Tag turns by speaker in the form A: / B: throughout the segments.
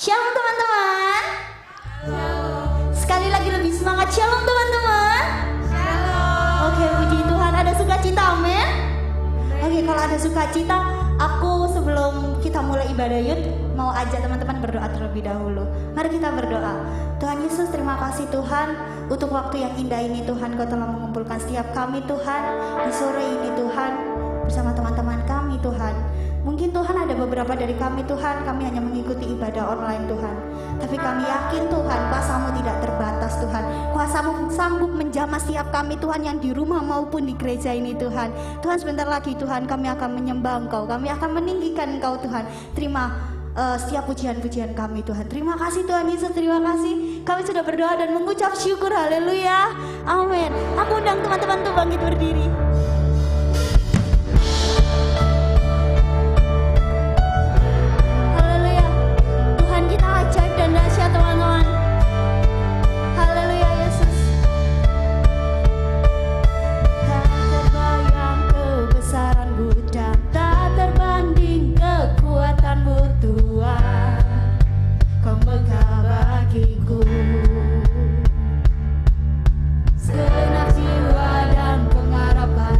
A: Shalom teman-teman. Sekali lagi lebih semangat. Shalom teman-teman. Oke, puji Tuhan, ada sukacita, amin. Oke, kalau ada sukacita, aku sebelum kita mulai ibadah yud mau ajak teman-teman berdoa terlebih dahulu. Mari kita berdoa. Tuhan Yesus, terima kasih Tuhan untuk waktu yang indah ini Tuhan. Kau telah mengumpulkan setiap kami Tuhan di sore ini Tuhan bersama teman-teman kami Tuhan. Mungkin Tuhan ada beberapa dari kami Tuhan, kami hanya mengikuti ibadah online Tuhan. Tapi kami yakin Tuhan, kuasa-Mu tidak terbatas Tuhan. Kuasa-Mu sanggup menjamah setiap kami Tuhan yang di rumah maupun di gereja ini Tuhan. Tuhan, sebentar lagi Tuhan kami akan menyembah Engkau, kami akan meninggikan Engkau Tuhan. Terima setiap pujian-pujian kami Tuhan. Terima kasih Tuhan Yesus, terima kasih. Kami sudah berdoa dan mengucap syukur, haleluya, amin. Aku undang teman-teman untuk bangkit berdiri. Ajaib dan dahsyat teman-teman. Haleluya Yesus. Tak terbayang kebesaran-Mu dan tak terbanding kekuatan-Mu Tuhan. Kau megah bagiku segenap jiwa dan pengharapan.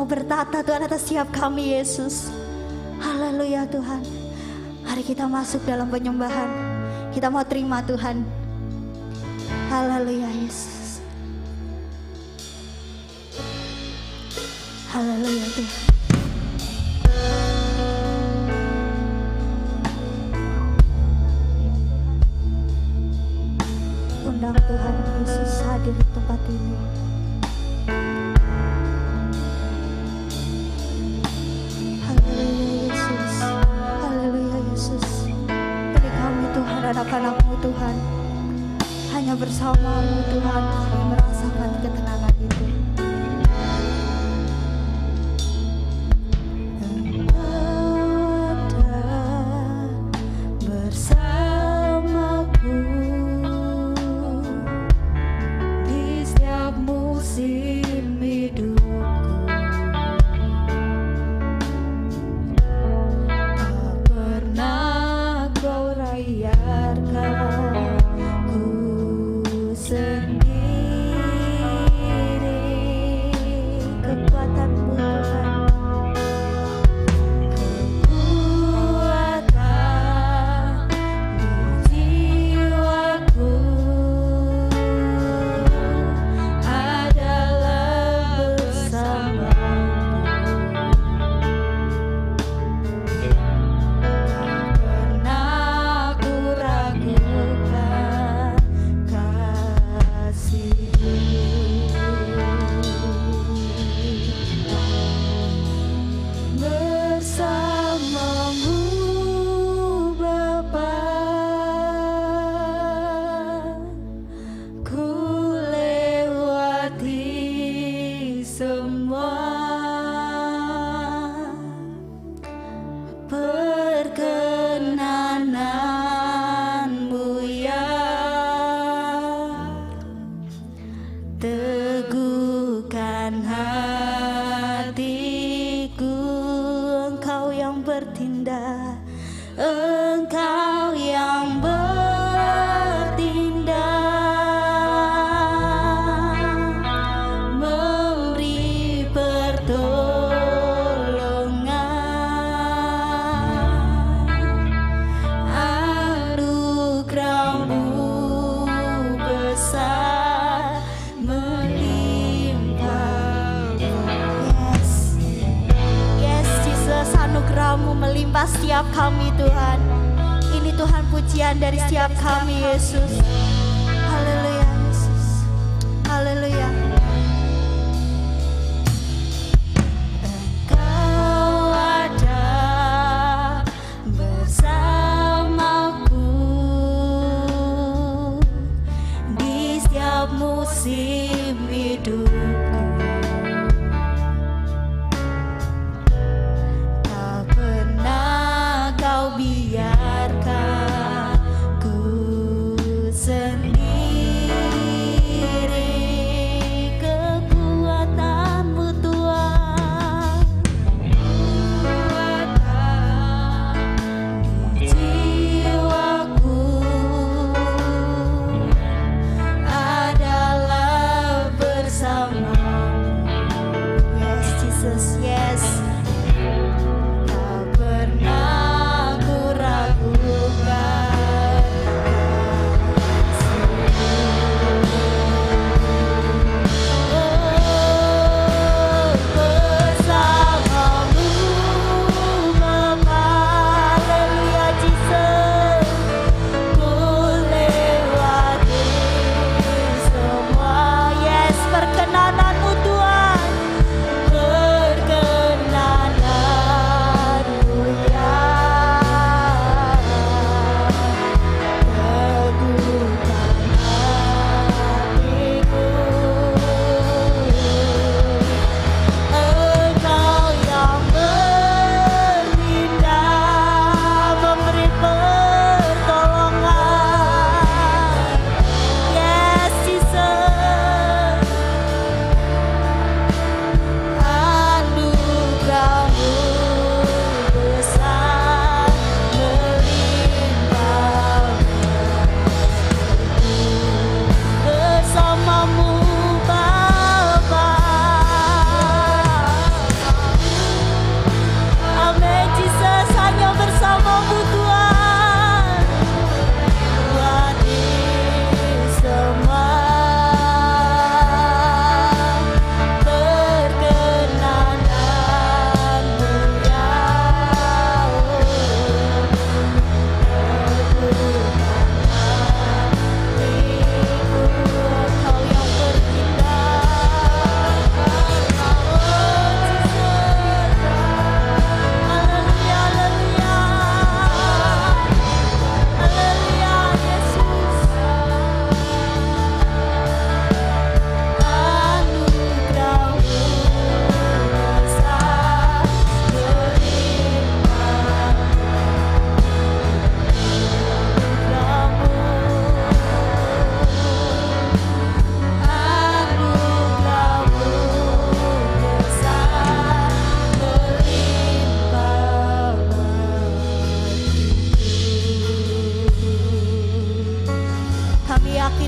A: mau bertata Tuhan atas setiap kami Yesus. Haleluya Tuhan. Mari kita masuk dalam penyembahan. Kita mau terima Tuhan. Haleluya Yesus. Haleluya Tuhan. Undang Tuhan Yesus hadir di tempat ini. Haleluya Yesus. Haleluya Yesus. Beri kami Tuhan, anak-anak-Mu Tuhan. Hanya bersama-Mu Tuhan kami merasakan ketenangan itu. Engkau yang bertindak, memberi pertolongan, anugerah-Mu besar melimpah. Yes Jesus, anugerah-Mu melimpah setiap kami Tuhan. Ini Tuhan pujian dari setiap kami Yesus. Haleluya Yesus. Haleluya. Engkau ada bersamaku di setiap musim hidupku. Biarkan ku sendiri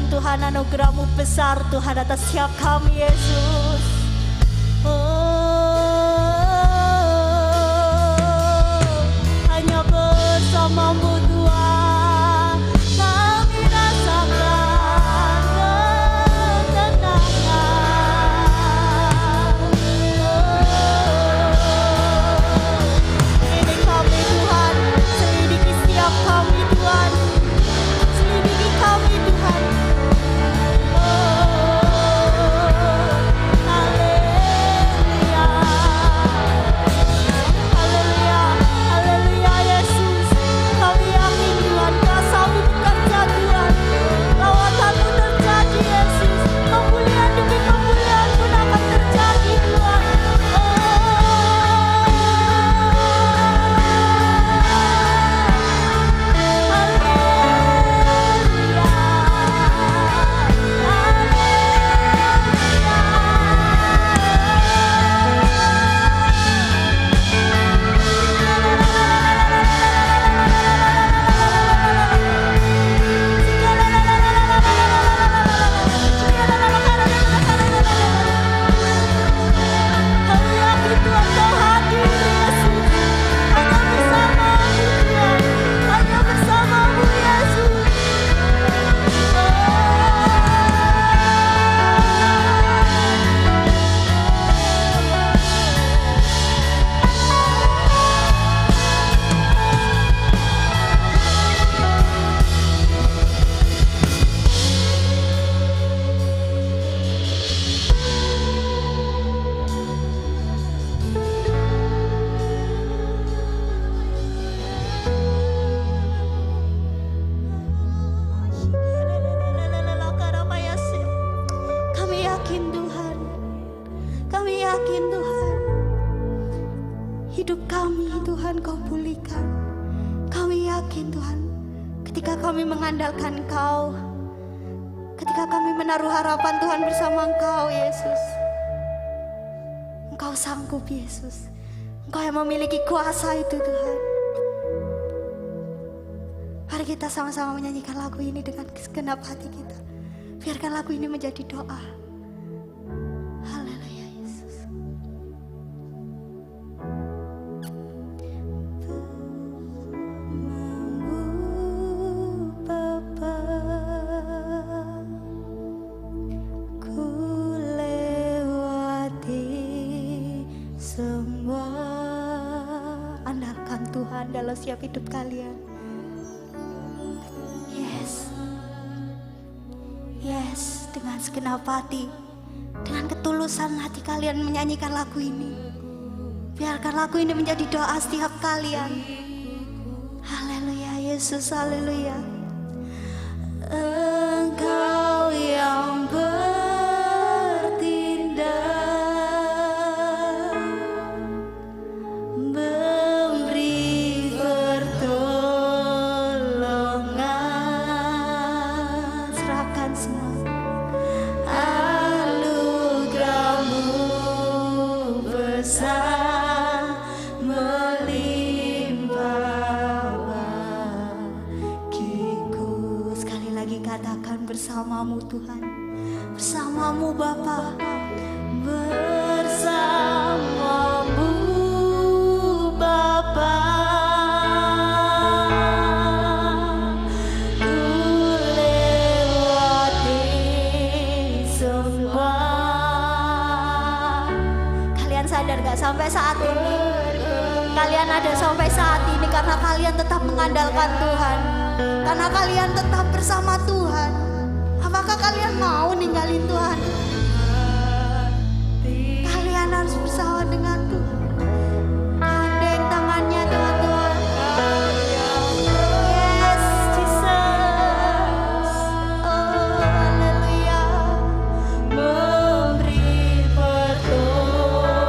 A: Tuhan, anugerah-Mu besar Tuhan atas setiap kami Yesus. Hanya bersama-Mu Tuhan kami rasakan ketenangan. Ini kami Tuhan, selidiki setiap kami Tuhan, selidiki kami Tuhan. Haleluya, haleluya, haleluya Yesus. Kami yakin Tuhan, kuasa-Mu bekerja Tuhan, lawatan-Mu terjadi Yesus, pemulihan demi pemulihan pun akan terjadi Tuhan. Kami yakin Tuhan, hidup kami Tuhan Kau pulihkan. Kami yakin Tuhan, ketika kami mengandalkan Kau, ketika kami menaruh harapan Tuhan bersama Engkau Yesus, Engkau sanggup Yesus, Engkau yang memiliki kuasa itu Tuhan. Mari kita sama-sama menyanyikan lagu ini dengan segenap hati kita. Biarkan lagu ini menjadi doa. Haleluya Yesus. Bapa, ku lewati semua. Andalkan Tuhan dalam setiap hidup kalian. Yes, dengan segenap hati, dengan ketulusan hati kalian menyanyikan lagu ini. Biarkan lagu ini menjadi doa setiap kalian. Haleluya Yesus, haleluya. Engkau yang bertindak, memberi pertolongan. Serahkan semua. Anugerah-Mu besar melimpah bagiku. Sekali lagi katakan, bersama-Mu Tuhan, bersama-Mu Bapa, bersama-Mu Bapa. Ku lewati semua. Kalian sadar gak sampai saat ini kalian ada sampai saat ini karena kalian tetap mengandalkan Tuhan, karena kalian tetap bersama Tuhan. Apakah kalian mau ninggalin Tuhan? Kalian harus bersama dengan Tuhan. Gandeng tangannya Tuhan. Yes, Jesus. Oh, haleluya. Memberi pertolongan.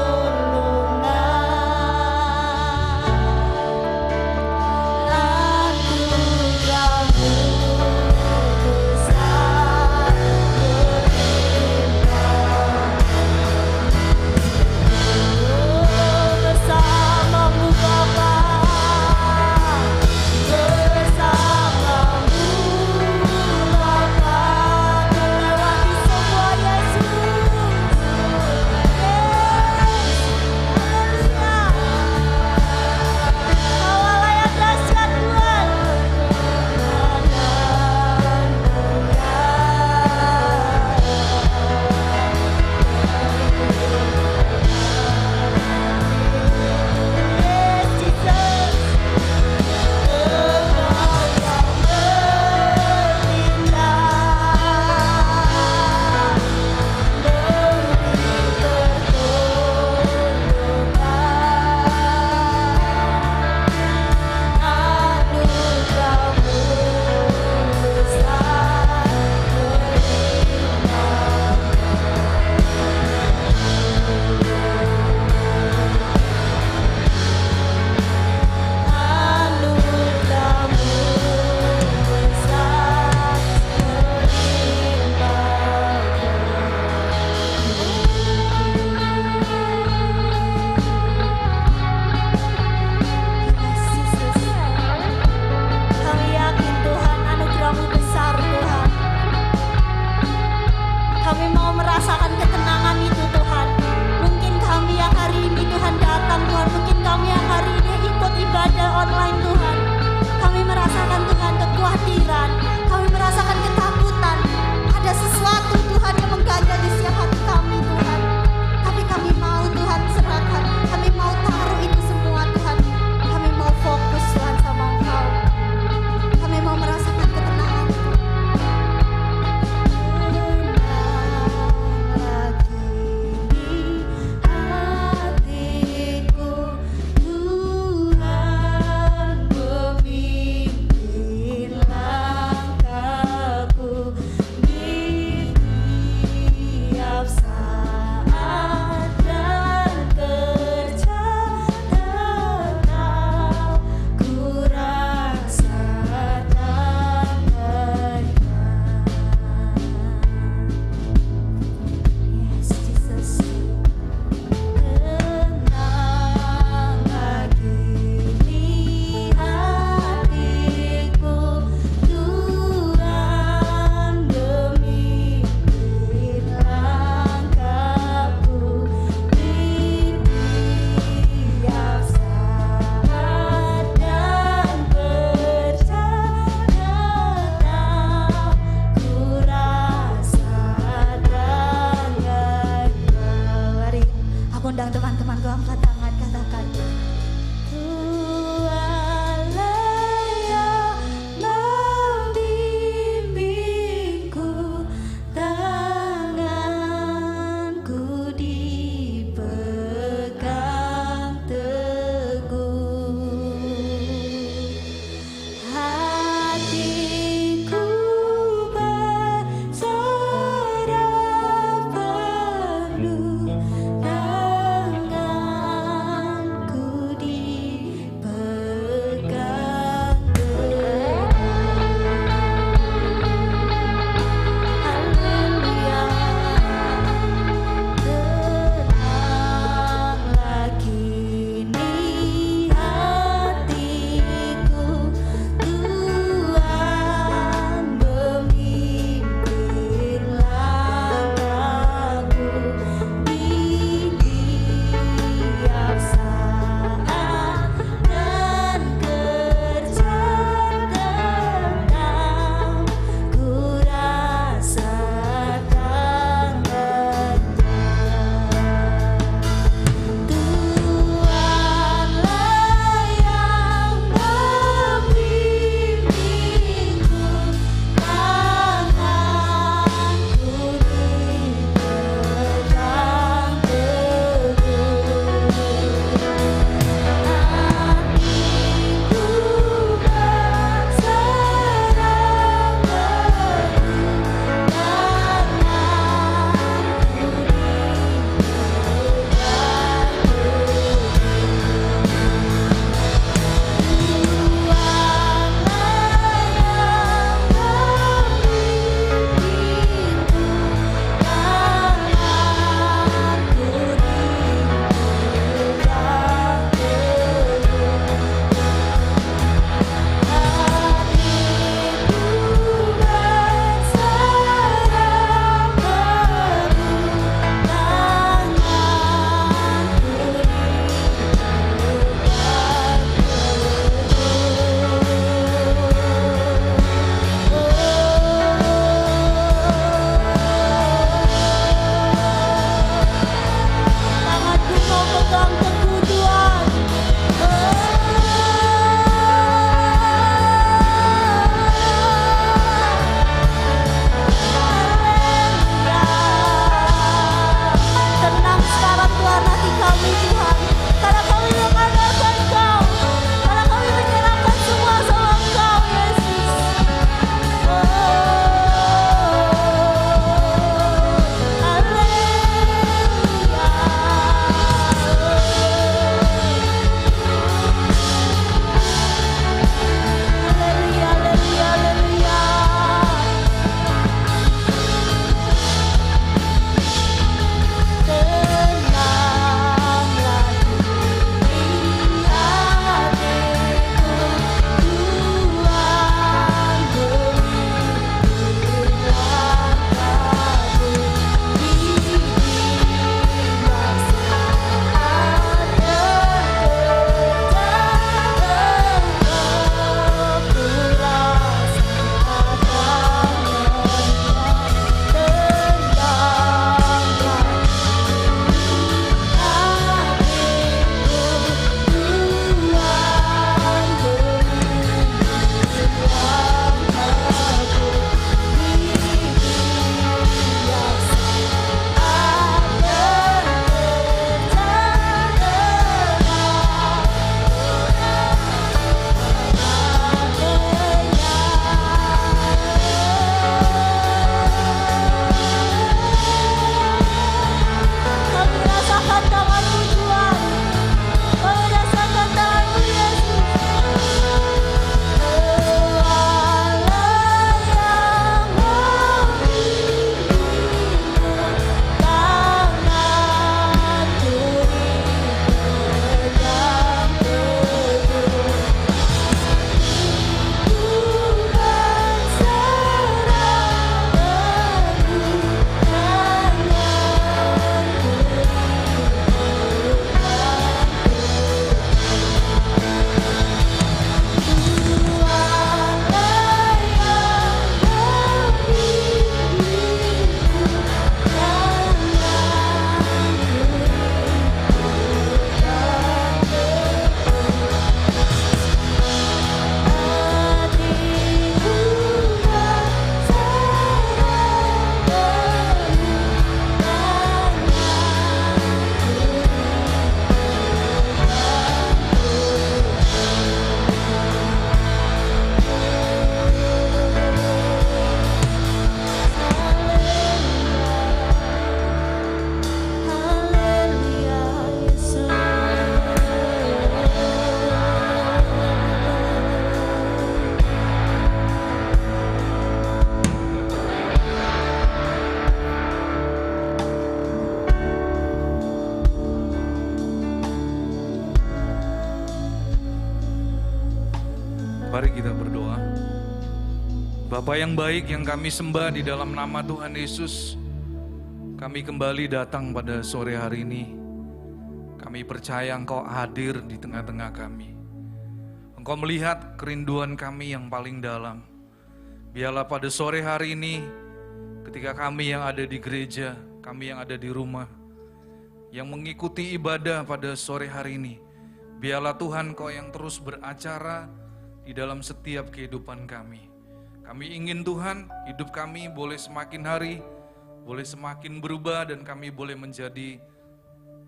A: Anugerah-Mu besar melimpah.
B: kita berdoa. Bapa yang baik yang kami sembah di dalam nama Tuhan Yesus, kami kembali datang pada sore hari ini. Kami percaya Engkau hadir di tengah-tengah kami. Engkau melihat kerinduan kami yang paling dalam. Biarlah pada sore hari ini, ketika kami yang ada di gereja, kami yang ada di rumah, yang mengikuti ibadah pada sore hari ini, biarlah Tuhan Kau yang terus beracara di dalam setiap kehidupan kami. Kami ingin Tuhan, hidup kami boleh semakin hari, boleh semakin berubah dan kami boleh menjadi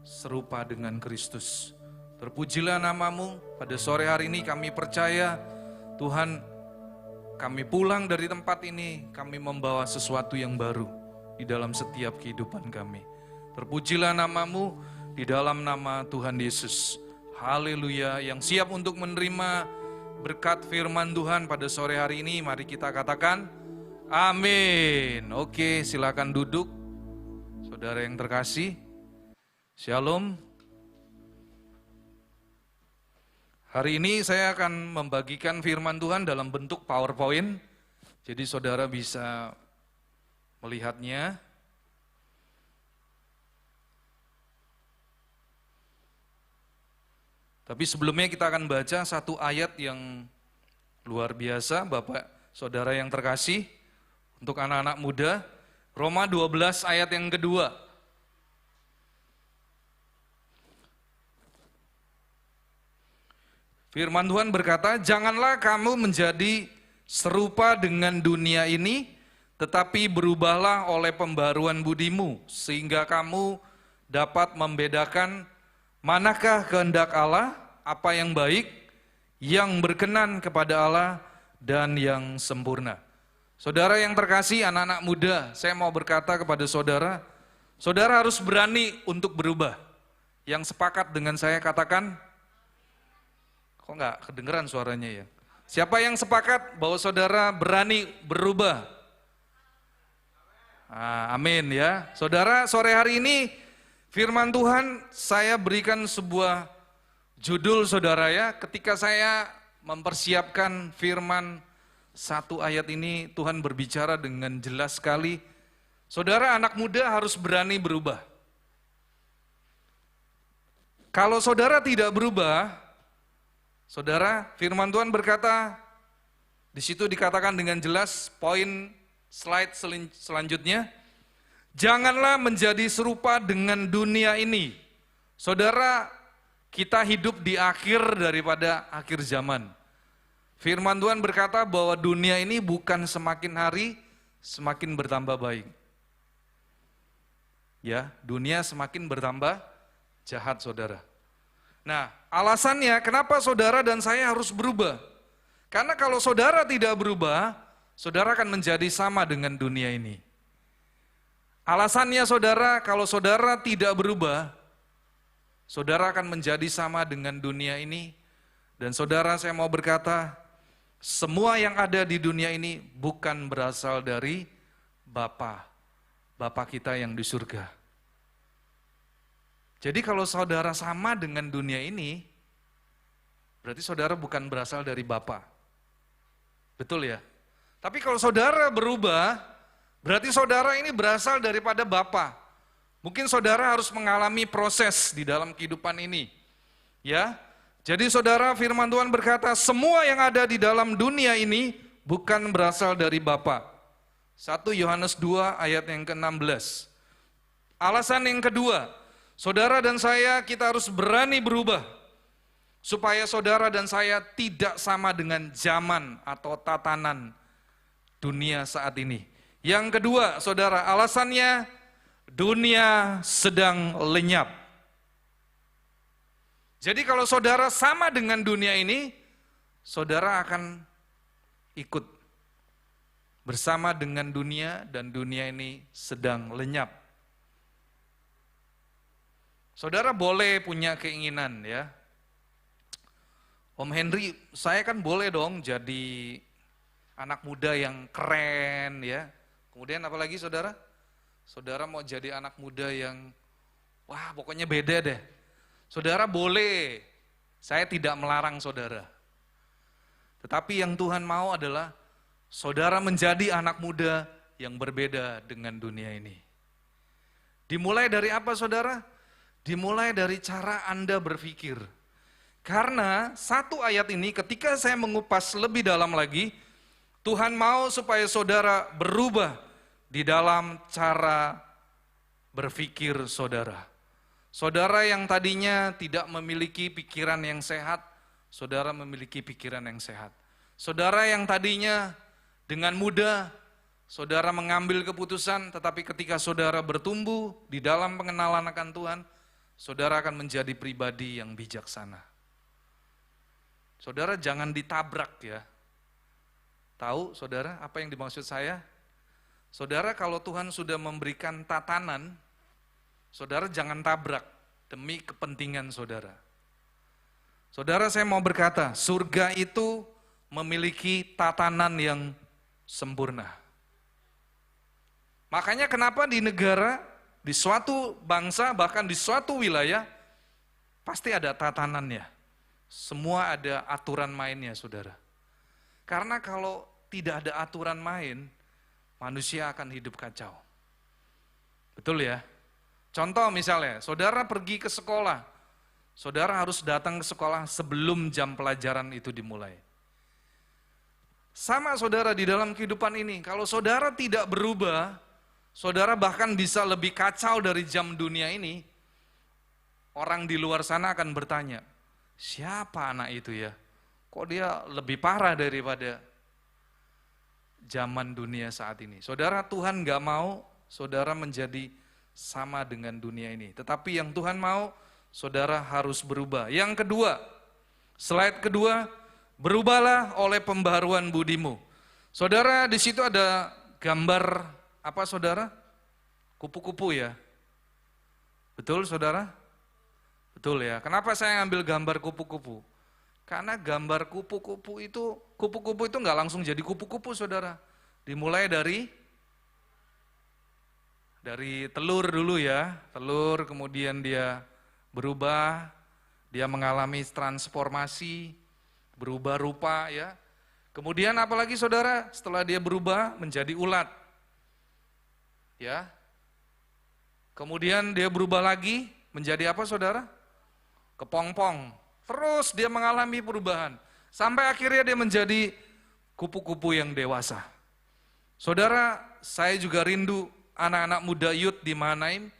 B: serupa dengan Kristus. Terpujilah nama-Mu, pada sore hari ini kami percaya Tuhan, kami pulang dari tempat ini, kami membawa sesuatu yang baru di dalam setiap kehidupan kami. Terpujilah nama-Mu di dalam nama Tuhan Yesus. Haleluya, yang siap untuk menerima berkat firman Tuhan pada sore hari ini, mari kita katakan amin. Oke, silakan duduk. Saudara yang terkasih, Shalom. Hari ini saya akan membagikan firman Tuhan dalam bentuk PowerPoint. Jadi saudara bisa melihatnya. Tapi sebelumnya kita akan baca satu ayat yang luar biasa, Bapak, Saudara yang terkasih, untuk anak-anak muda, Roma 12 ayat yang kedua. Firman Tuhan berkata, janganlah kamu menjadi serupa dengan dunia ini, tetapi berubahlah oleh pembaruan budimu, sehingga kamu dapat membedakan manakah kehendak Allah, apa yang baik, yang berkenan kepada Allah, dan yang sempurna. Saudara yang terkasih, anak-anak muda, saya mau berkata kepada saudara, saudara harus berani untuk berubah. Yang sepakat dengan saya katakan, kok nggak kedengeran suaranya ya? Siapa yang sepakat bahwa saudara berani berubah? Amin ya. Saudara, sore hari ini firman Tuhan saya berikan sebuah judul saudara ya, ketika saya mempersiapkan firman satu ayat ini, Tuhan berbicara dengan jelas sekali, saudara anak muda harus berani berubah. Kalau saudara tidak berubah, saudara, firman Tuhan berkata, di situ dikatakan dengan jelas, poin slide selanjutnya, janganlah menjadi serupa dengan dunia ini. Saudara, kita hidup di akhir daripada akhir zaman. Firman Tuhan berkata bahwa dunia ini bukan semakin hari semakin bertambah baik. Ya, dunia semakin bertambah jahat, saudara. Nah, alasannya kenapa saudara dan saya harus berubah? Karena kalau saudara tidak berubah, saudara akan menjadi sama dengan dunia ini. Alasannya saudara, kalau saudara tidak berubah, saudara akan menjadi sama dengan dunia ini. Dan saudara, saya mau berkata, semua yang ada di dunia ini bukan berasal dari Bapa kita yang di surga. Jadi kalau saudara sama dengan dunia ini, berarti saudara bukan berasal dari Bapa. Betul ya? Tapi kalau saudara berubah, berarti saudara ini berasal daripada Bapa. Mungkin saudara harus mengalami proses di dalam kehidupan ini. Ya. Jadi saudara, firman Tuhan berkata, semua yang ada di dalam dunia ini bukan berasal dari Bapa. 1 Yohanes 2 ayat yang ke-16. Alasan yang kedua, saudara dan saya kita harus berani berubah. Supaya saudara dan saya tidak sama dengan zaman atau tatanan dunia saat ini. Yang kedua, saudara, alasannya dunia sedang lenyap. Jadi kalau saudara sama dengan dunia ini, saudara akan ikut bersama dengan dunia dan dunia ini sedang lenyap. Saudara boleh punya keinginan ya. Om Henry, saya kan boleh dong jadi anak muda yang keren ya. Kemudian apalagi saudara? Saudara mau jadi anak muda yang, wah pokoknya beda deh. Saudara boleh, saya tidak melarang saudara. Tetapi yang Tuhan mau adalah saudara menjadi anak muda yang berbeda dengan dunia ini. Dimulai dari apa saudara? Dimulai dari cara Anda berpikir. Karena satu ayat ini ketika saya mengupas lebih dalam lagi, Tuhan mau supaya saudara berubah di dalam cara berpikir saudara. Saudara yang tadinya tidak memiliki pikiran yang sehat, saudara memiliki pikiran yang sehat. Saudara yang tadinya dengan mudah, saudara mengambil keputusan, tetapi ketika saudara bertumbuh di dalam pengenalan akan Tuhan, saudara akan menjadi pribadi yang bijaksana. Saudara jangan ditabrak ya. Tahu saudara apa yang dimaksud saya? Saudara kalau Tuhan sudah memberikan tatanan, saudara jangan tabrak demi kepentingan saudara. Saudara saya mau berkata, surga itu memiliki tatanan yang sempurna. Makanya kenapa di negara, di suatu bangsa, bahkan di suatu wilayah, pasti ada tatanannya. Semua ada aturan mainnya saudara. Karena kalau tidak ada aturan main, manusia akan hidup kacau. Betul ya? Contoh misalnya, saudara pergi ke sekolah, saudara harus datang ke sekolah sebelum jam pelajaran itu dimulai. Sama saudara di dalam kehidupan ini, kalau saudara tidak berubah, saudara bahkan bisa lebih kacau dari jam dunia ini, orang di luar sana akan bertanya, siapa anak itu ya? Kok dia lebih parah daripada zaman dunia saat ini? Saudara, Tuhan gak mau saudara menjadi sama dengan dunia ini. Tetapi yang Tuhan mau, saudara harus berubah. Yang kedua, slide kedua, berubahlah oleh pembaharuan budimu. Saudara, di situ ada gambar apa saudara? Kupu-kupu ya? Betul saudara? Betul ya. Kenapa saya ngambil gambar kupu-kupu? Karena gambar kupu-kupu itu nggak langsung jadi kupu-kupu saudara. Dimulai dari telur dulu ya. Telur kemudian dia berubah, dia mengalami transformasi, berubah rupa ya. Kemudian apalagi saudara? Setelah dia berubah menjadi ulat. Ya. Kemudian dia berubah lagi menjadi apa saudara? Kepompong. Terus dia mengalami perubahan. Sampai akhirnya dia menjadi kupu-kupu yang dewasa. Saudara, saya juga rindu anak-anak muda youth di Manaim.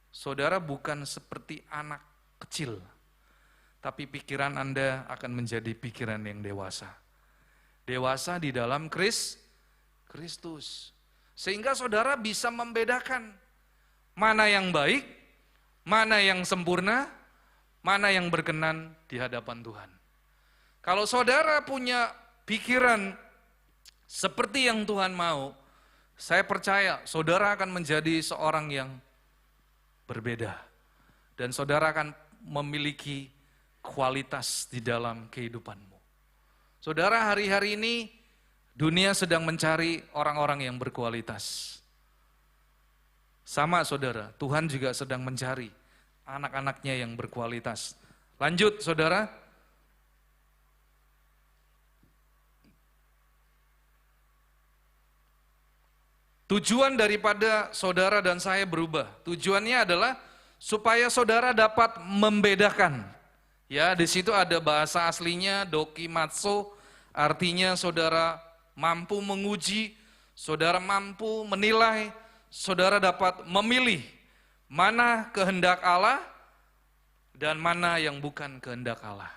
B: Saudara bukan seperti anak kecil. Tapi pikiran Anda akan menjadi pikiran yang dewasa. Dewasa di dalam Kristus. Sehingga saudara bisa membedakan mana yang baik, mana yang sempurna, mana yang berkenan di hadapan Tuhan. Kalau saudara punya pikiran seperti yang Tuhan mau, saya percaya saudara akan menjadi seorang yang berbeda. Dan saudara akan memiliki kualitas di dalam kehidupanmu. Saudara, hari-hari ini dunia sedang mencari orang-orang yang berkualitas. Sama saudara, Tuhan juga sedang mencari anak-anaknya yang berkualitas. Lanjut saudara. Tujuan daripada saudara dan saya berubah. Tujuannya adalah supaya saudara dapat membedakan. Ya, di situ ada bahasa aslinya dokimatsu, artinya saudara mampu menguji, saudara mampu menilai, saudara dapat memilih mana kehendak Allah dan mana yang bukan kehendak Allah.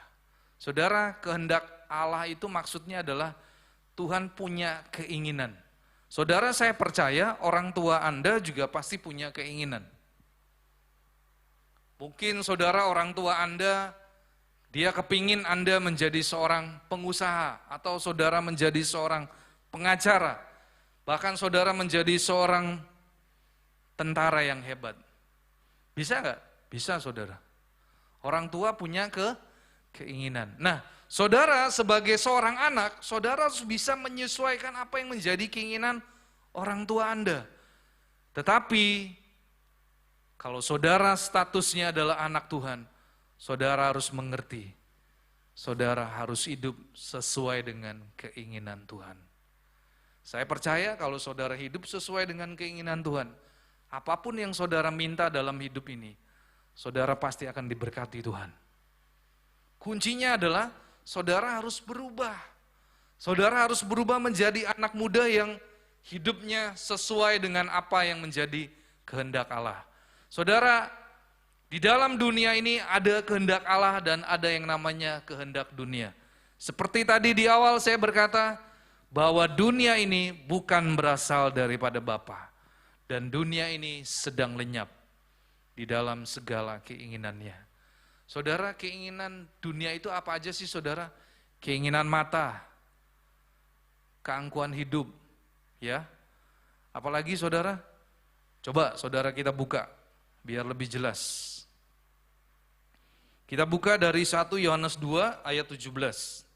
B: Saudara, kehendak Allah itu maksudnya adalah Tuhan punya keinginan. Saudara, saya percaya orang tua Anda juga pasti punya keinginan. Mungkin saudara orang tua Anda, dia kepingin Anda menjadi seorang pengusaha, atau saudara menjadi seorang pengacara, bahkan saudara menjadi seorang tentara yang hebat. Bisa nggak? Bisa saudara. Orang tua punya keinginan. Nah, saudara sebagai seorang anak, saudara harus bisa menyesuaikan apa yang menjadi keinginan orang tua Anda. Tetapi, kalau saudara statusnya adalah anak Tuhan, saudara harus mengerti saudara harus hidup sesuai dengan keinginan Tuhan. Saya percaya kalau saudara hidup sesuai dengan keinginan Tuhan, apapun yang saudara minta dalam hidup ini, saudara pasti akan diberkati Tuhan. Kuncinya adalah saudara harus berubah. Saudara harus berubah menjadi anak muda yang hidupnya sesuai dengan apa yang menjadi kehendak Allah. Saudara, di dalam dunia ini ada kehendak Allah dan ada yang namanya kehendak dunia. Seperti tadi di awal saya berkata, bahwa dunia ini bukan berasal daripada Bapa, dan dunia ini sedang lenyap di dalam segala keinginannya. Saudara, keinginan dunia itu apa aja sih saudara? Keinginan mata, keangkuhan hidup, ya. Apalagi saudara? Coba saudara kita buka, biar lebih jelas. Kita buka dari 1 Yohanes 2 ayat 17.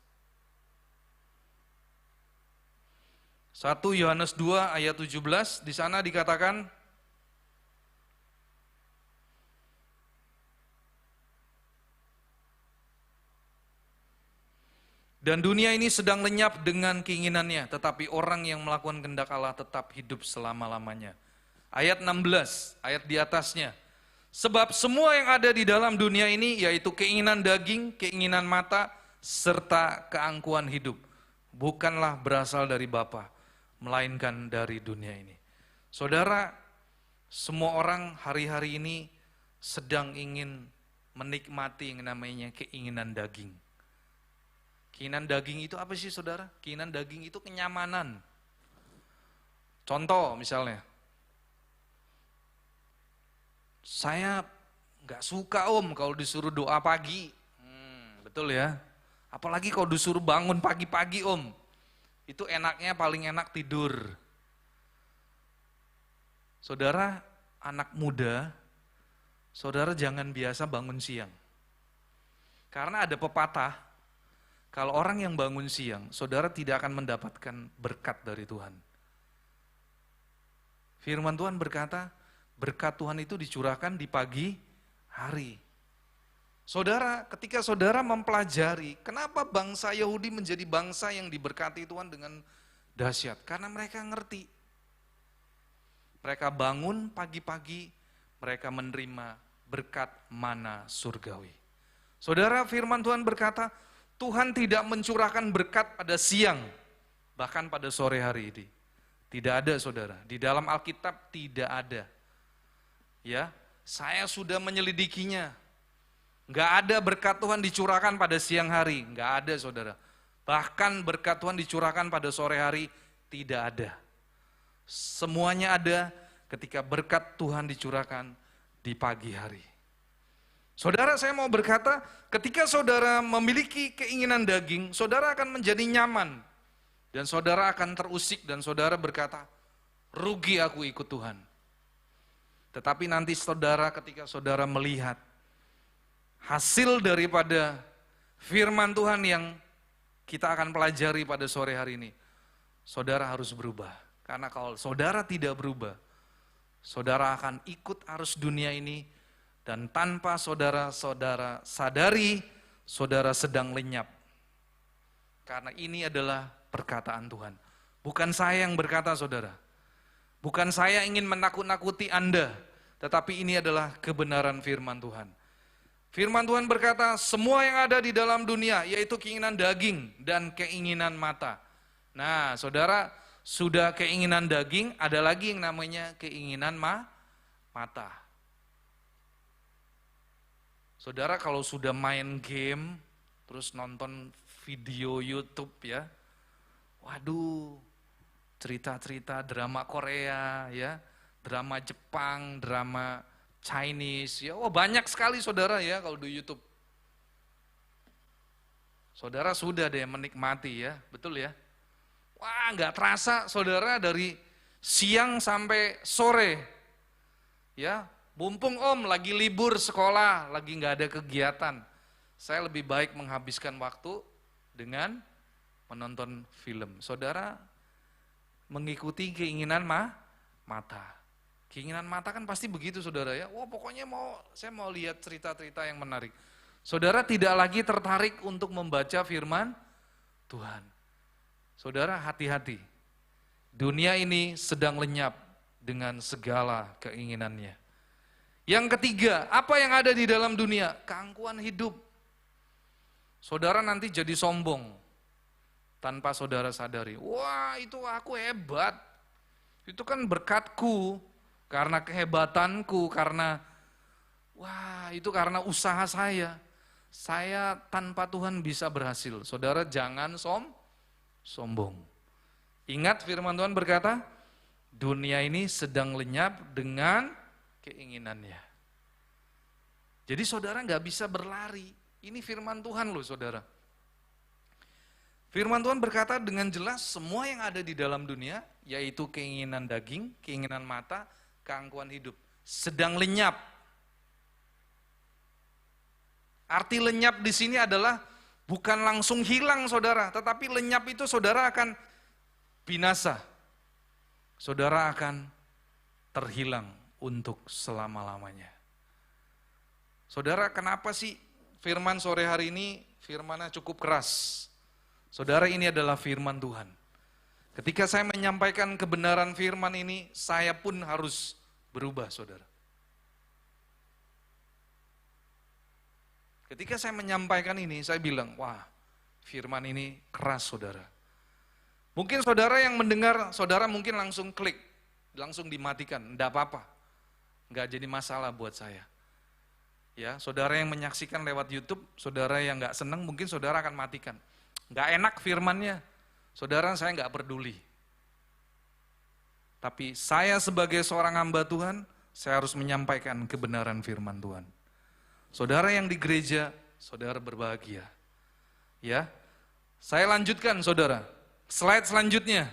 B: 1 Yohanes 2 ayat 17, di sana dikatakan, dan dunia ini sedang lenyap dengan keinginannya, tetapi orang yang melakukan kehendak Allah tetap hidup selama-lamanya. Ayat 16, ayat di atasnya. Sebab semua yang ada di dalam dunia ini, yaitu keinginan daging, keinginan mata, serta keangkuhan hidup, bukanlah berasal dari Bapa, melainkan dari dunia ini. Saudara, semua orang hari-hari ini sedang ingin menikmati yang namanya keinginan daging. Keinginan daging itu apa sih saudara? Keinginan daging itu kenyamanan. Contoh misalnya, saya nggak suka kalau disuruh doa pagi. Betul ya? Apalagi kalau disuruh bangun pagi-pagi itu enaknya paling enak tidur. Saudara, anak muda, saudara jangan biasa bangun siang. Karena ada pepatah, kalau orang yang bangun siang, saudara tidak akan mendapatkan berkat dari Tuhan. Firman Tuhan berkata, berkat Tuhan itu dicurahkan di pagi hari. Saudara, ketika saudara mempelajari, kenapa bangsa Yahudi menjadi bangsa yang diberkati Tuhan dengan dahsyat? Karena mereka ngerti. Mereka bangun pagi-pagi, mereka menerima berkat mana surgawi. Saudara, firman Tuhan berkata, Tuhan tidak mencurahkan berkat pada siang, bahkan pada sore hari ini. Tidak ada saudara, di dalam Alkitab tidak ada. Ya, saya sudah menyelidikinya. Enggak ada berkat Tuhan dicurahkan pada siang hari, enggak ada saudara. Bahkan berkat Tuhan dicurahkan pada sore hari, tidak ada. Semuanya ada ketika berkat Tuhan dicurahkan di pagi hari. Saudara, saya mau berkata, ketika saudara memiliki keinginan daging, saudara akan menjadi nyaman. Dan saudara akan terusik dan saudara berkata, rugi aku ikut Tuhan. Tetapi nanti saudara, ketika saudara melihat hasil daripada firman Tuhan yang kita akan pelajari pada sore hari ini, saudara harus berubah. Karena kalau saudara tidak berubah, saudara akan ikut arus dunia ini, dan tanpa saudara sadari, saudara sedang lenyap. Karena ini adalah perkataan Tuhan. Bukan saya yang berkata saudara, bukan saya ingin menakut-nakuti Anda, tetapi ini adalah kebenaran firman Tuhan. Firman Tuhan berkata, semua yang ada di dalam dunia, yaitu keinginan daging dan keinginan mata. Nah, saudara, sudah keinginan daging, ada lagi yang namanya keinginan mata. Saudara, kalau sudah main game, terus nonton video YouTube ya, waduh, cerita-cerita drama Korea ya, drama Jepang, drama Chinese, ya, banyak sekali saudara ya kalau di YouTube. Saudara sudah deh menikmati ya, betul ya. Wah, nggak terasa saudara dari siang sampai sore. Ya, mumpung lagi libur sekolah, lagi nggak ada kegiatan. Saya lebih baik menghabiskan waktu dengan menonton film. Saudara mengikuti keinginan mata. Keinginan mata kan pasti begitu saudara ya. Wah, pokoknya saya mau lihat cerita-cerita yang menarik. Saudara tidak lagi tertarik untuk membaca firman Tuhan. Saudara hati-hati. Dunia ini sedang lenyap dengan segala keinginannya. Yang ketiga, apa yang ada di dalam dunia? Keangkuhan hidup. Saudara nanti jadi sombong tanpa saudara sadari. Wah, itu aku hebat. Itu kan berkatku, karena kehebatanku, karena itu karena usaha saya. Saya tanpa Tuhan bisa berhasil. Saudara jangan sombong. Ingat firman Tuhan berkata, dunia ini sedang lenyap dengan keinginannya. Jadi saudara nggak bisa berlari. Ini firman Tuhan loh saudara. Firman Tuhan berkata dengan jelas semua yang ada di dalam dunia, yaitu keinginan daging, keinginan mata, keangkuhan hidup, sedang lenyap. Arti lenyap di sini adalah bukan langsung hilang saudara, tetapi lenyap itu saudara akan binasa. Saudara akan terhilang untuk selama-lamanya. Saudara, kenapa sih firman sore hari ini firmannya cukup keras? Saudara, ini adalah firman Tuhan. Ketika saya menyampaikan kebenaran firman ini, saya pun harus berubah, saudara. Ketika saya menyampaikan ini, saya bilang, wah, firman ini keras, saudara. Mungkin saudara yang mendengar, saudara mungkin langsung klik, langsung dimatikan, enggak apa-apa. Enggak jadi masalah buat saya. Ya, saudara yang menyaksikan lewat YouTube, saudara yang enggak senang, mungkin saudara akan matikan. Enggak enak firmannya, saudara saya enggak peduli. Tapi saya sebagai seorang hamba Tuhan, saya harus menyampaikan kebenaran firman Tuhan. Saudara yang di gereja, saudara berbahagia. Ya, saya lanjutkan saudara. Slide selanjutnya.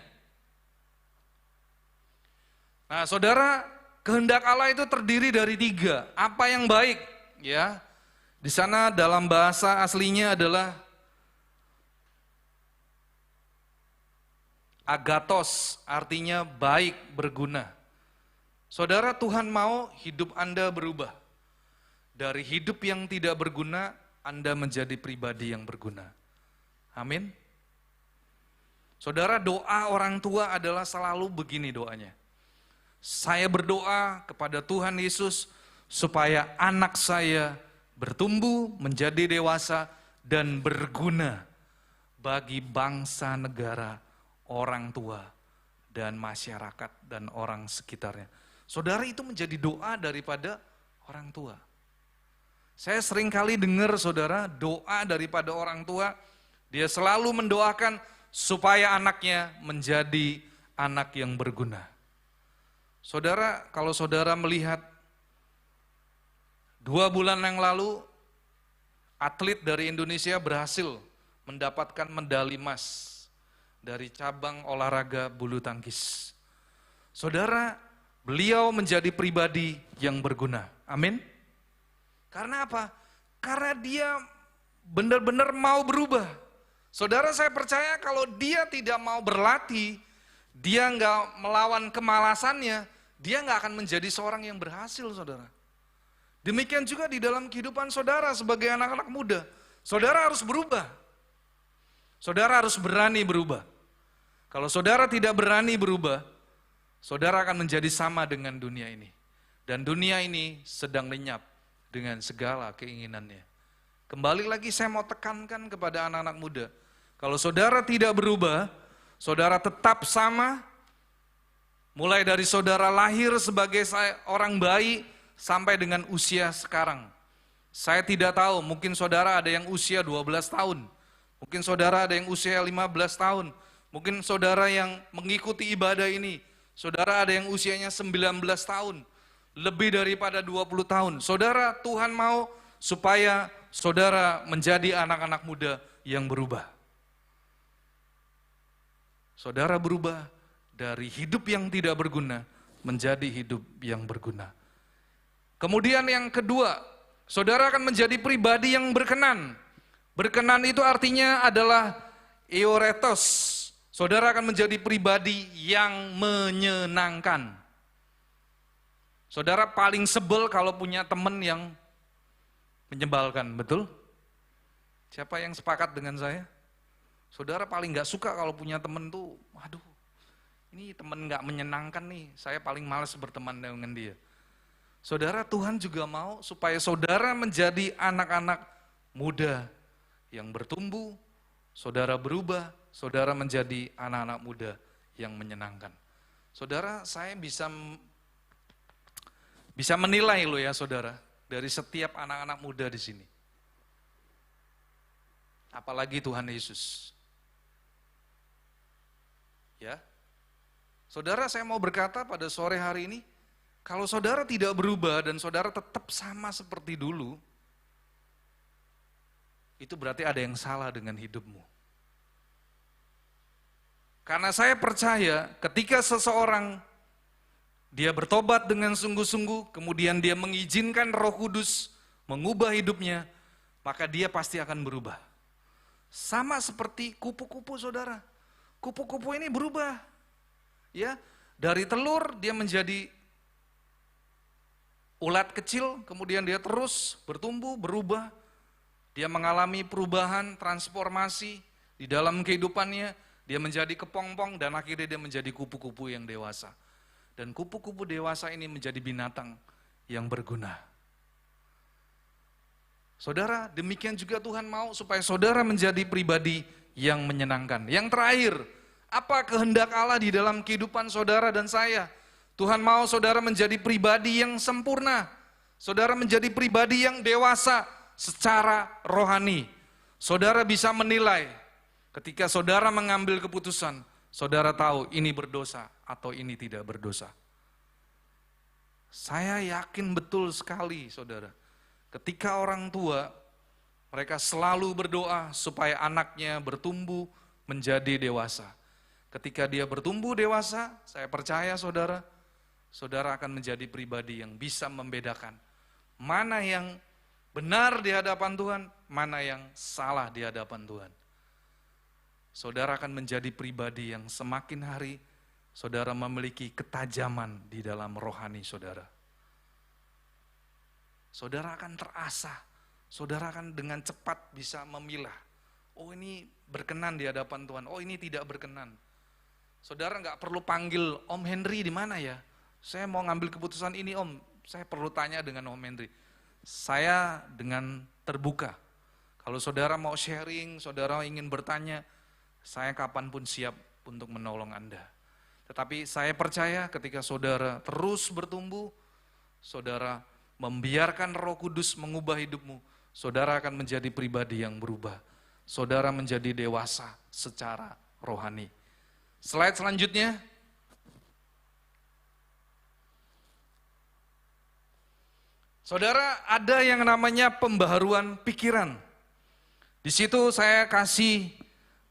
B: Nah, saudara, kehendak Allah itu terdiri dari 3. Apa yang baik? Ya, di sana dalam bahasa aslinya adalah agathos, artinya baik, berguna. Saudara, Tuhan mau hidup Anda berubah. Dari hidup yang tidak berguna, Anda menjadi pribadi yang berguna. Amin. Saudara, doa orang tua adalah selalu begini doanya. Saya berdoa kepada Tuhan Yesus supaya anak saya bertumbuh menjadi dewasa dan berguna bagi bangsa, negara, orang tua, dan masyarakat dan orang sekitarnya. Saudara, itu menjadi doa daripada orang tua. Saya sering kali dengar saudara doa daripada orang tua, dia selalu mendoakan supaya anaknya menjadi anak yang berguna. Saudara, kalau saudara melihat 2 bulan yang lalu, atlet dari Indonesia berhasil mendapatkan medali emas dari cabang olahraga bulu tangkis. Saudara, beliau menjadi pribadi yang berguna. Amin. Karena apa? Karena dia benar-benar mau berubah. Saudara, saya percaya kalau dia tidak mau berlatih, dia nggak melawan kemalasannya, dia nggak akan menjadi seorang yang berhasil, saudara. Demikian juga di dalam kehidupan saudara sebagai anak-anak muda. Saudara harus berubah. Saudara harus berani berubah. Kalau saudara tidak berani berubah, saudara akan menjadi sama dengan dunia ini. Dan dunia ini sedang lenyap dengan segala keinginannya. Kembali lagi saya mau tekankan kepada anak-anak muda. Kalau saudara tidak berubah, saudara tetap sama, mulai dari saudara lahir sebagai orang bayi, sampai dengan usia sekarang. Saya tidak tahu, mungkin saudara ada yang usia 12 tahun, mungkin saudara ada yang usia 15 tahun, mungkin saudara yang mengikuti ibadah ini, saudara ada yang usianya 19 tahun, lebih daripada 20 tahun. Saudara, Tuhan mau supaya saudara menjadi anak-anak muda yang berubah. Saudara berubah dari hidup yang tidak berguna menjadi hidup yang berguna. Kemudian yang kedua, saudara akan menjadi pribadi yang berkenan. Berkenan itu artinya adalah euretos. Saudara akan menjadi pribadi yang menyenangkan. Saudara paling sebel kalau punya teman yang menyebalkan, betul? Siapa yang sepakat dengan saya? Saudara paling gak suka kalau punya temen tuh, aduh, ini temen gak menyenangkan nih, saya paling malas berteman dengan dia. Saudara, Tuhan juga mau supaya saudara menjadi anak-anak muda yang bertumbuh, saudara berubah, saudara menjadi anak-anak muda yang menyenangkan. Saudara, saya bisa menilai loh ya saudara, dari setiap anak-anak muda di sini. Apalagi Tuhan Yesus. Ya. Saudara, saya mau berkata pada sore hari ini, kalau saudara tidak berubah dan saudara tetap sama seperti dulu, itu berarti ada yang salah dengan hidupmu. Karena saya percaya ketika seseorang dia bertobat dengan sungguh-sungguh, kemudian dia mengizinkan Roh Kudus mengubah hidupnya, maka dia pasti akan berubah. Sama seperti kupu-kupu saudara. Kupu-kupu ini berubah. Ya, dari telur dia menjadi ulat kecil, kemudian dia terus bertumbuh, berubah. Dia mengalami perubahan, transformasi di dalam kehidupannya. Dia menjadi kepompong dan akhirnya dia menjadi kupu-kupu yang dewasa. Dan kupu-kupu dewasa ini menjadi binatang yang berguna. Saudara, demikian juga Tuhan mau supaya saudara menjadi pribadi yang menyenangkan. Yang terakhir, apa kehendak Allah di dalam kehidupan saudara dan saya? Tuhan mau saudara menjadi pribadi yang sempurna. Saudara menjadi pribadi yang dewasa secara rohani. Saudara bisa menilai ketika saudara mengambil keputusan, saudara tahu ini berdosa atau ini tidak berdosa. Saya yakin betul sekali saudara, ketika orang tua, mereka selalu berdoa supaya anaknya bertumbuh menjadi dewasa. Ketika dia bertumbuh dewasa, saya percaya saudara, saudara akan menjadi pribadi yang bisa membedakan mana yang benar di hadapan Tuhan, mana yang salah di hadapan Tuhan. Saudara akan menjadi pribadi yang semakin hari saudara memiliki ketajaman di dalam rohani saudara. Saudara akan terasah, saudara akan dengan cepat bisa memilah. Oh ini berkenan di hadapan Tuhan, oh ini tidak berkenan. Saudara nggak perlu panggil Om Henry di mana ya? Saya mau ngambil keputusan ini Om, saya perlu tanya dengan Om Henry. Saya dengan terbuka. Kalau saudara mau sharing, saudara ingin bertanya, saya kapanpun siap untuk menolong Anda. Tetapi saya percaya ketika saudara terus bertumbuh, saudara membiarkan Roh Kudus mengubah hidupmu, saudara akan menjadi pribadi yang berubah. Saudara menjadi dewasa secara rohani. Slide selanjutnya. Saudara, ada yang namanya pembaharuan pikiran. Di situ saya kasih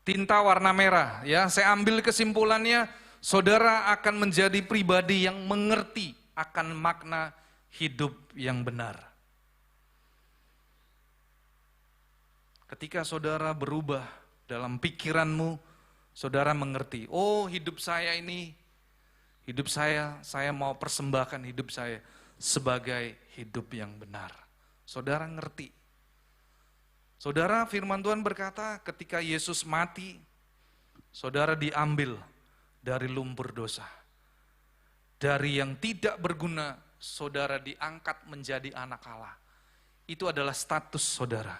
B: tinta warna merah, ya. Saya ambil kesimpulannya, saudara akan menjadi pribadi yang mengerti akan makna hidup yang benar. Ketika saudara berubah dalam pikiranmu, saudara mengerti, oh hidup saya ini, hidup saya mau persembahkan hidup saya sebagai hidup yang benar. Saudara ngerti. Saudara, firman Tuhan berkata ketika Yesus mati, saudara diambil dari lumpur dosa. Dari yang tidak berguna, saudara diangkat menjadi anak Allah. Itu adalah status saudara.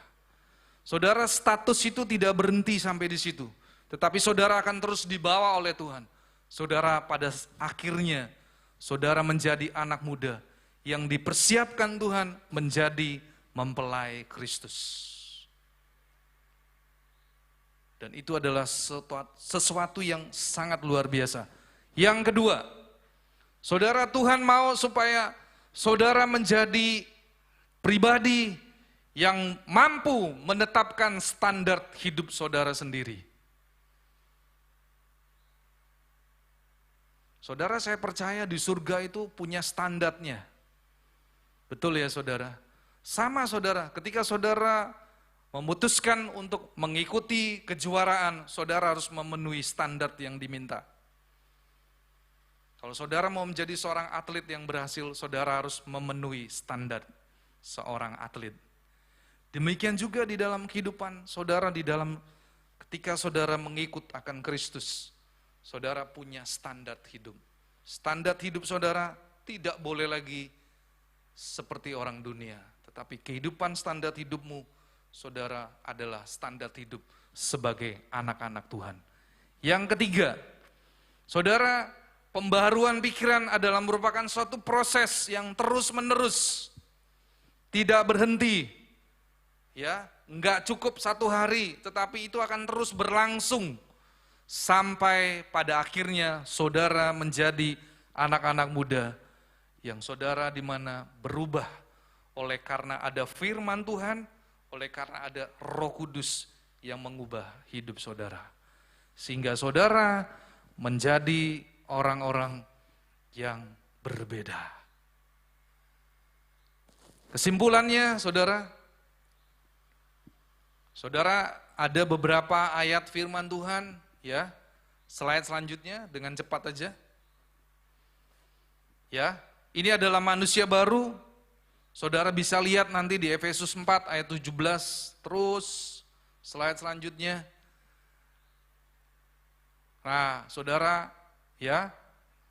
B: Saudara, status itu tidak berhenti sampai di situ. Tetapi saudara akan terus dibawa oleh Tuhan. Saudara pada akhirnya, saudara menjadi anak muda yang dipersiapkan Tuhan menjadi mempelai Kristus. Dan itu adalah sesuatu yang sangat luar biasa. Yang kedua, saudara, Tuhan mau supaya saudara menjadi pribadi yang mampu menetapkan standar hidup saudara sendiri. Saudara, saya percaya di surga itu punya standarnya. Betul ya saudara? Sama saudara, ketika saudara memutuskan untuk mengikuti kejuaraan, saudara harus memenuhi standar yang diminta. Kalau saudara mau menjadi seorang atlet yang berhasil, saudara harus memenuhi standar seorang atlet. Demikian juga di dalam kehidupan saudara, ketika saudara mengikut akan Kristus, saudara punya standar hidup. Standar hidup saudara tidak boleh lagi seperti orang dunia, tetapi kehidupan standar hidupmu, saudara, adalah standar hidup sebagai anak-anak Tuhan. Yang ketiga, saudara, pembaharuan pikiran adalah merupakan suatu proses yang terus-menerus, tidak berhenti. Ya, enggak cukup 1 hari, tetapi itu akan terus berlangsung sampai pada akhirnya saudara menjadi anak-anak muda yang saudara di mana berubah oleh karena ada firman Tuhan, oleh karena ada Roh Kudus yang mengubah hidup saudara. Sehingga saudara menjadi orang-orang yang berbeda. Kesimpulannya, Saudara, ada beberapa ayat firman Tuhan, ya. Slide selanjutnya dengan cepat aja. Ya, ini adalah manusia baru. Saudara bisa lihat nanti di Efesus 4 ayat 17, terus slide selanjutnya. Nah, saudara, ya.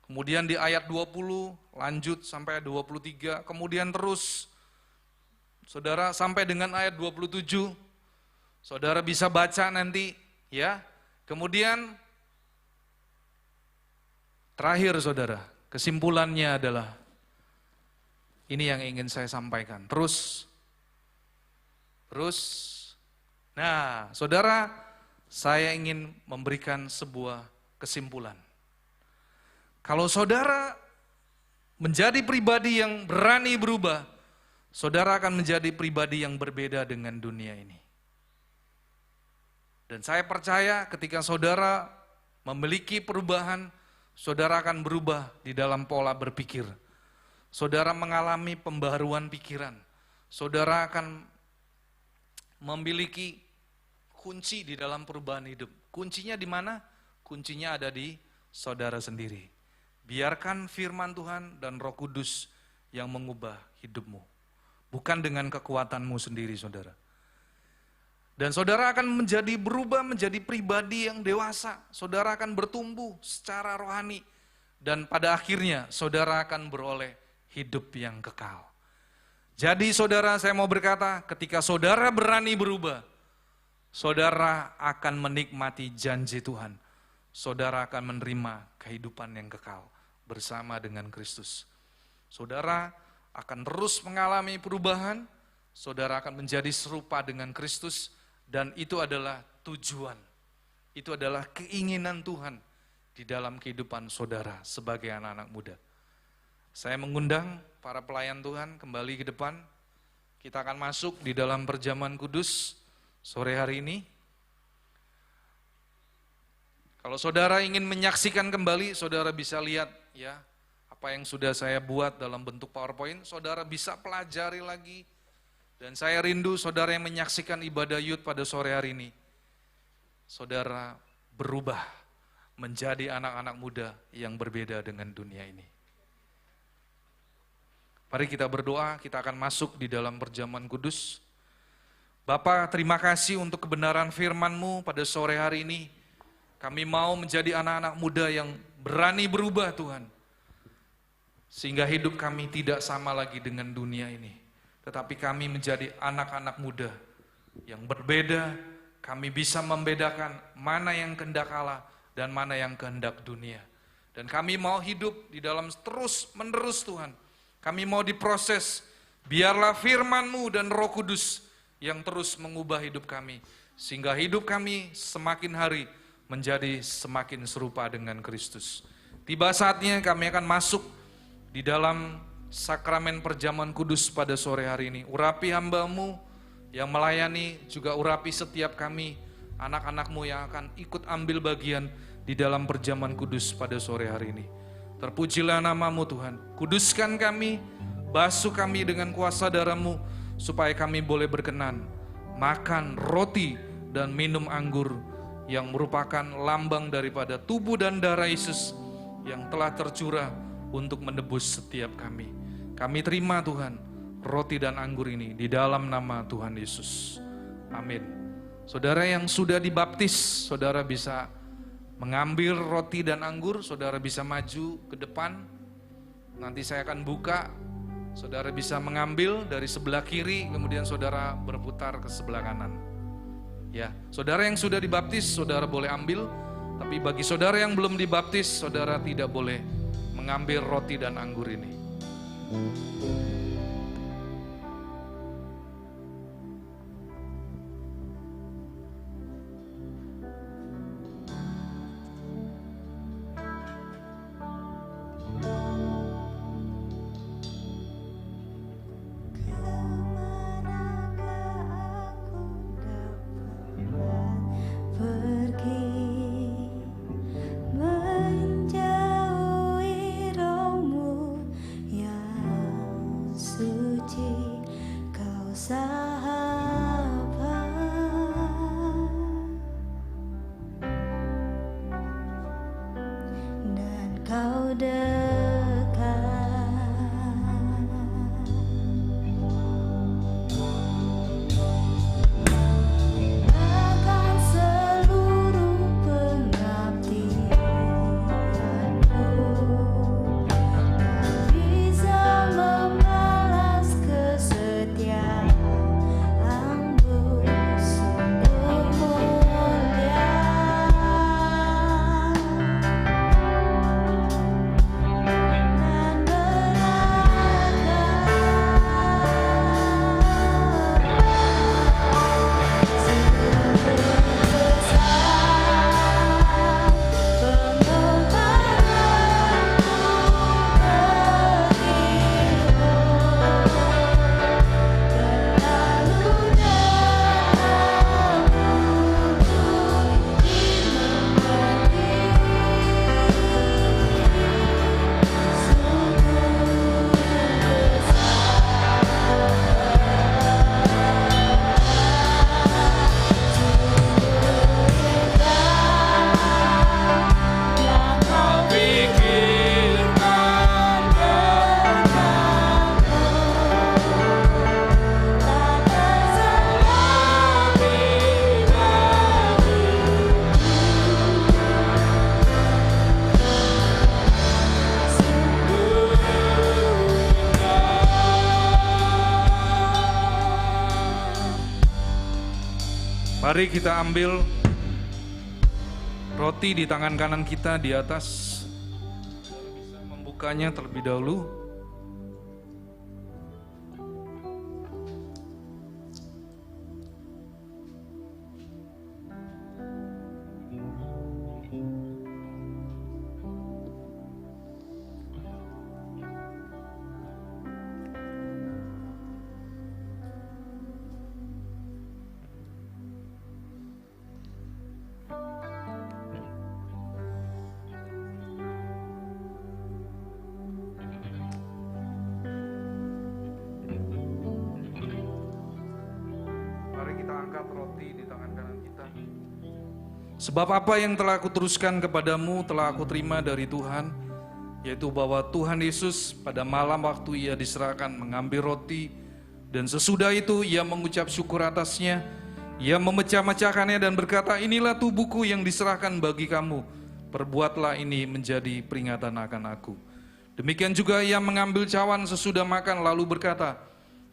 B: Kemudian di ayat 20 lanjut sampai 23, kemudian terus saudara sampai dengan ayat 27. Saudara bisa baca nanti, ya. Kemudian terakhir saudara, kesimpulannya adalah ini yang ingin saya sampaikan. Terus. Nah, saudara, saya ingin memberikan sebuah kesimpulan. Kalau saudara menjadi pribadi yang berani berubah, saudara akan menjadi pribadi yang berbeda dengan dunia ini. Dan saya percaya ketika saudara memiliki perubahan, saudara akan berubah di dalam pola berpikir. Saudara mengalami pembaharuan pikiran. Saudara akan memiliki kunci di dalam perubahan hidup. Kuncinya di mana? Kuncinya ada di saudara sendiri. Biarkan firman Tuhan dan Roh Kudus yang mengubah hidupmu. Bukan dengan kekuatanmu sendiri, saudara. Dan saudara akan berubah menjadi pribadi yang dewasa. Saudara akan bertumbuh secara rohani. Dan pada akhirnya saudara akan beroleh hidup yang kekal. Jadi saudara, saya mau berkata, ketika saudara berani berubah, saudara akan menikmati janji Tuhan. Saudara akan menerima kehidupan yang kekal bersama dengan Kristus. Saudara akan terus mengalami perubahan. Saudara akan menjadi serupa dengan Kristus. Dan itu adalah tujuan, itu adalah keinginan Tuhan di dalam kehidupan saudara sebagai anak-anak muda. Saya mengundang para pelayan Tuhan kembali ke depan. Kita akan masuk di dalam perjamuan kudus sore hari ini. Kalau saudara ingin menyaksikan kembali, saudara bisa lihat ya apa yang sudah saya buat dalam bentuk PowerPoint. Saudara bisa pelajari lagi. Dan saya rindu saudara yang menyaksikan ibadah youth pada sore hari ini. Saudara berubah menjadi anak-anak muda yang berbeda dengan dunia ini. Mari kita berdoa, kita akan masuk di dalam perjamuan kudus. Bapa, terima kasih untuk kebenaran firman-Mu pada sore hari ini. Kami mau menjadi anak-anak muda yang berani berubah, Tuhan. Sehingga hidup kami tidak sama lagi dengan dunia ini. Tetapi kami menjadi anak-anak muda yang berbeda. Kami bisa membedakan mana yang kehendak Allah dan mana yang kehendak dunia. Dan kami mau hidup di dalam terus-menerus Tuhan. Kami mau diproses. Biarlah firman-Mu dan Roh Kudus yang terus mengubah hidup kami. Sehingga hidup kami semakin hari menjadi semakin serupa dengan Kristus. Tiba saatnya kami akan masuk di dalam sakramen perjamuan kudus pada sore hari ini. Urapi hamba-Mu yang melayani, juga urapi setiap kami, anak-anak-Mu yang akan ikut ambil bagian di dalam perjamuan kudus pada sore hari ini. Terpujilah nama-Mu Tuhan. Kuduskan kami, basuh kami dengan kuasa darah-Mu, supaya kami boleh berkenan makan roti dan minum anggur yang merupakan lambang daripada tubuh dan darah Yesus yang telah tercurah untuk menebus setiap kami. Kami terima Tuhan roti dan anggur ini di dalam nama Tuhan Yesus. Amin. Saudara yang sudah dibaptis, saudara bisa mengambil roti dan anggur, saudara bisa maju ke depan. Nanti saya akan buka, saudara bisa mengambil dari sebelah kiri, kemudian saudara berputar ke sebelah kanan. Ya, saudara yang sudah dibaptis, saudara boleh ambil. Tapi bagi saudara yang belum dibaptis, saudara tidak boleh mengambil roti dan anggur ini. Mari kita ambil roti di tangan kanan kita di atas. Bisa membukanya terlebih dahulu. Sebab apa yang telah aku teruskan kepadamu telah aku terima dari Tuhan, yaitu bahwa Tuhan Yesus pada malam waktu ia diserahkan mengambil roti, dan sesudah itu ia mengucap syukur atasnya, ia memecah-mecahkannya dan berkata, inilah tubuhku yang diserahkan bagi kamu, perbuatlah ini menjadi peringatan akan aku. Demikian juga ia mengambil cawan sesudah makan lalu berkata,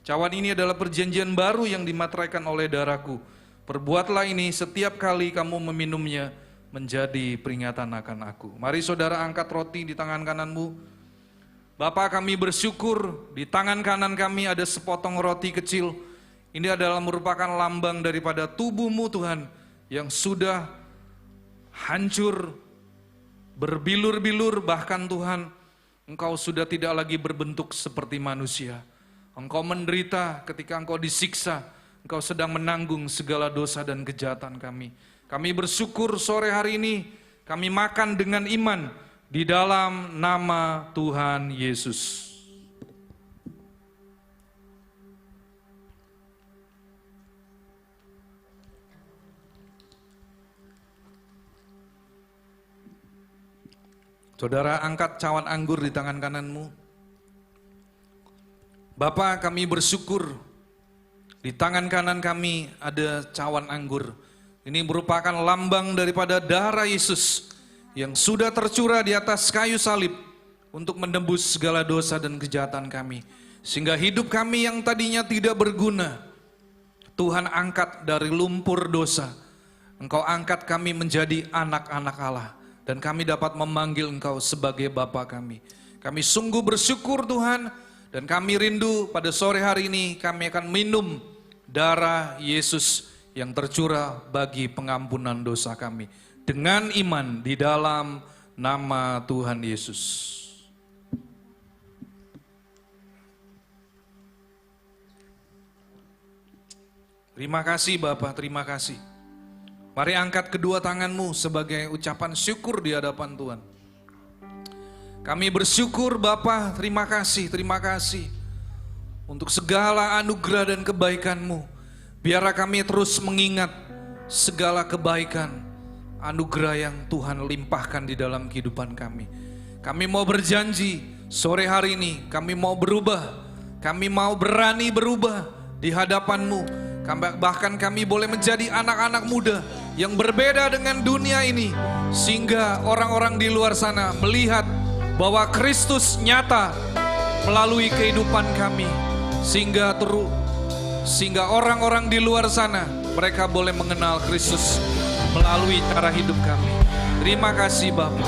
B: cawan ini adalah perjanjian baru yang dimateraikan oleh darahku. Perbuatlah ini setiap kali kamu meminumnya menjadi peringatan akan aku. Mari saudara angkat roti di tangan kananmu. Bapa, kami bersyukur di tangan kanan kami ada sepotong roti kecil. Ini adalah merupakan lambang daripada tubuh-Mu Tuhan yang sudah hancur, berbilur-bilur, bahkan Tuhan Engkau sudah tidak lagi berbentuk seperti manusia. Engkau menderita ketika Engkau disiksa. Engkau sedang menanggung segala dosa dan kejahatan kami. Kami bersyukur sore hari ini kami makan dengan iman di dalam nama Tuhan Yesus. Saudara angkat cawan anggur di tangan kananmu. Bapa, kami bersyukur di tangan kanan kami ada cawan anggur. Ini merupakan lambang daripada darah Yesus yang sudah tercurah di atas kayu salib untuk menembus segala dosa dan kejahatan kami. Sehingga hidup kami yang tadinya tidak berguna, Tuhan angkat dari lumpur dosa. Engkau angkat kami menjadi anak-anak Allah. Dan kami dapat memanggil Engkau sebagai Bapa kami. Kami sungguh bersyukur Tuhan. Dan kami rindu pada sore hari ini kami akan minum darah Yesus yang tercurah bagi pengampunan dosa kami. Dengan iman di dalam nama Tuhan Yesus. Terima kasih Bapa, terima kasih. Mari angkat kedua tanganmu sebagai ucapan syukur di hadapan Tuhan. Kami bersyukur Bapa, terima kasih untuk segala anugerah dan kebaikan-Mu. Biarlah kami terus mengingat segala kebaikan, anugerah yang Tuhan limpahkan di dalam kehidupan kami. Kami mau berjanji sore hari ini, kami mau berubah, kami mau berani berubah di hadapan-Mu. Bahkan kami boleh menjadi anak-anak muda yang berbeda dengan dunia ini, sehingga orang-orang di luar sana melihat bahwa Kristus nyata melalui kehidupan kami, sehingga orang-orang di luar sana mereka boleh mengenal Kristus melalui cara hidup kami. Terima kasih Bapa.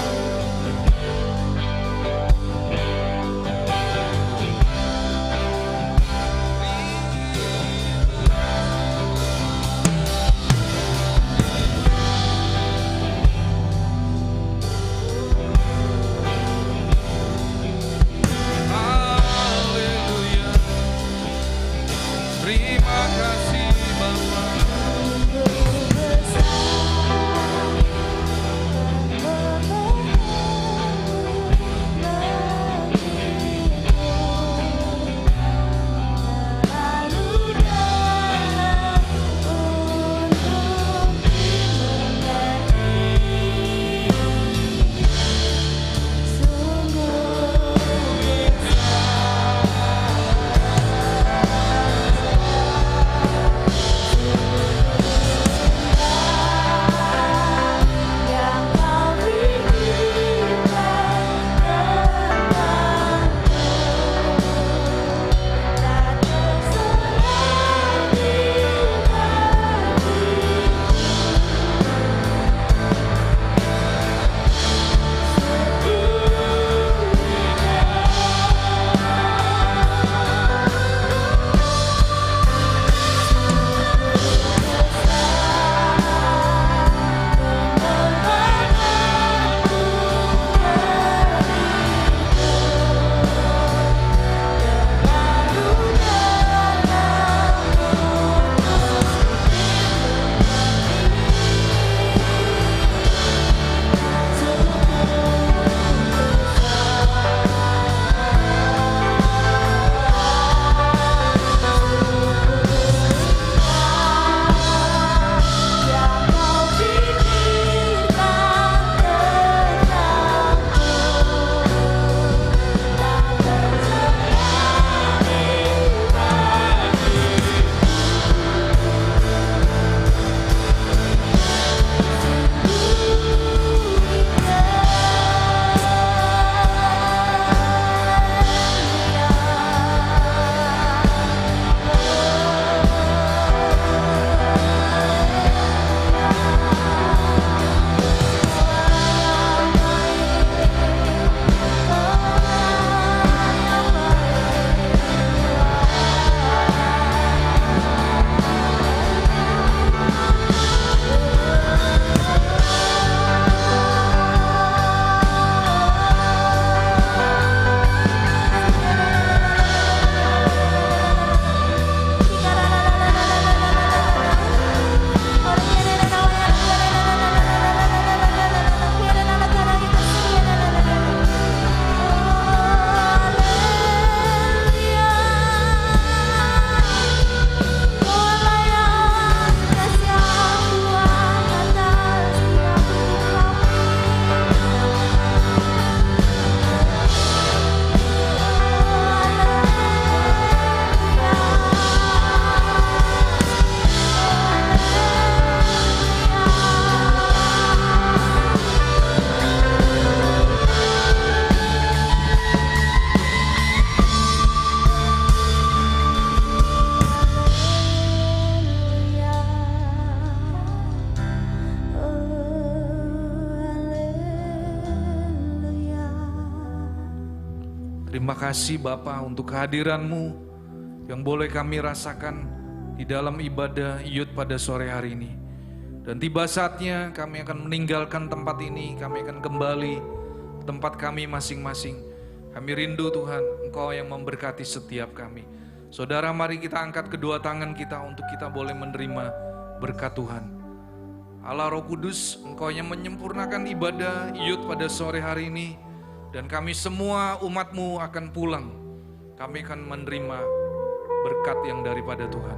B: Terima kasih Bapa untuk kehadiran-Mu yang boleh kami rasakan di dalam ibadah Yud pada sore hari ini. Dan tiba saatnya kami akan meninggalkan tempat ini, kami akan kembali ke tempat kami masing-masing. Kami rindu Tuhan, Engkau yang memberkati setiap kami. Saudara, mari kita angkat kedua tangan kita untuk kita boleh menerima berkat Tuhan. Allah Roh Kudus, Engkau yang menyempurnakan ibadah Yud pada sore hari ini. Dan kami semua umat-Mu akan pulang. Kami akan menerima berkat yang daripada Tuhan.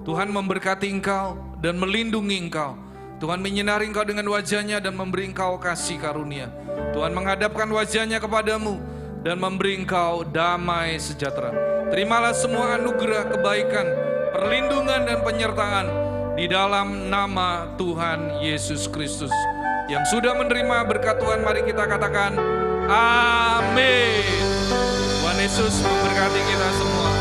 B: Tuhan memberkati engkau dan melindungi engkau. Tuhan menyinari engkau dengan wajahnya dan memberi engkau kasih karunia. Tuhan menghadapkan wajahnya kepadamu dan memberi engkau damai sejahtera. Terimalah semua anugerah, kebaikan, perlindungan dan penyertaan di dalam nama Tuhan Yesus Kristus. Yang sudah menerima berkat Tuhan, mari kita katakan amin. Tuhan Yesus memberkati kita semua.